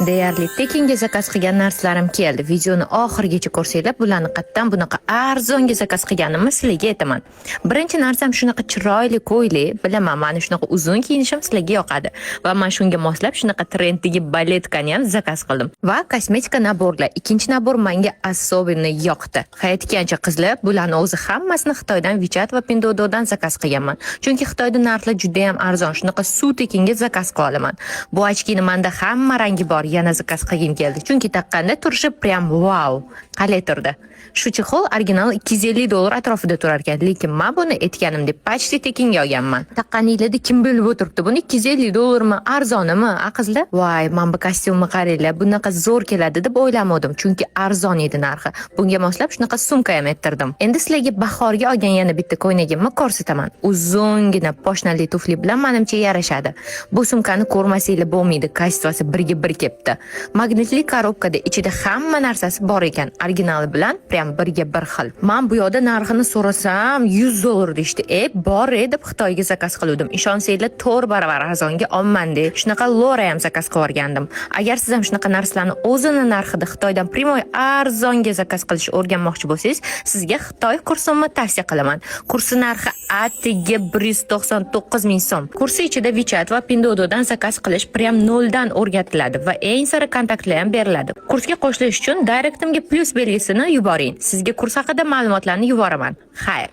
Deyarli tekinga zakaz qilgan narsalarim keldi. Videoni oxirigacha ko'rsanglar, bularni qatdan bunaqa arzonga zakaz qilganimni sizlarga aytaman. Birinchi narsam shunaqa chiroyli ko'yli, bilaman, mana shunaqa uzun kiyinishim sizlarga yoqadi va men shunga moslab shunaqa trenddagi baletkani ham zakaz qildim. Va kosmetika naborlar. Ikkinchi nabor menga особенно yoqdi. Hayotgancha qizlar, bularni o'zi hammasini Xitoydan WeChat va Pinduoduodan zakaz qilganman. Chunki Xitoyda narxlar juda ham arzon. Shunaqa suv tekinga zakaz qila olaman. Bu ochkini menda hamma rangi bor. Yana zakaz qilgim keldi. Chunki taqqanda turishi prям wow, qalay turdi. Shu chexol original $250 atrofida turar ekan, lekin men buni aytganim deb почти tekinga olganman. Taqqaninglarda kim bilib o'tiribdi? Buni $250 mi, arzonimi, aqizlar? Voy, men bu kostyumni qaranglar, bunaqa zo'r keladi deb o'ylamadim, chunki arzon edi narxi. Bunga moslab shunaqa sumka ham ayttirdim. Endi sizlarga bahorga olgan yana bitta ko'ynagimni ko'rsataman. Uzungina poshnali tufli bilan menimcha yarashadi. Bu sumkani ko'rmasanglar bo'lmaydi, kачествоsi birga bir kelibdi. Magnitli korobkada ichida hamma narsasi bor ekan, originali bilan prям birga bir xil. Men bu yoqda narxini so'rasam $100 deyishdi. Bor deb Xitoyga zakaz qildim. Ishonsanglar 4 baravar arzonga olman deb. Shunaqa Lora ham zakaz qilib o'rgandim. Agar siz ham shunaqa narsalarni o'zini narxida Xitoydan primoy arzonga zakaz qilishni o'rganmoqchi bo'lsangiz, sizga Xitoy kursini tavsiya qilaman. Kursi narxi atigi 199 ming so'm. Kursi ichida WeChat va Pinduoduodan zakaz qilish prям noldan o'rgatiladi va eng sara kontaktlar ham beriladi. Kursga qo'shilish uchun direktimga plus belgisini yuboring. Sizga kurs haqida ma'lumotlarni yuboraman. Xayr.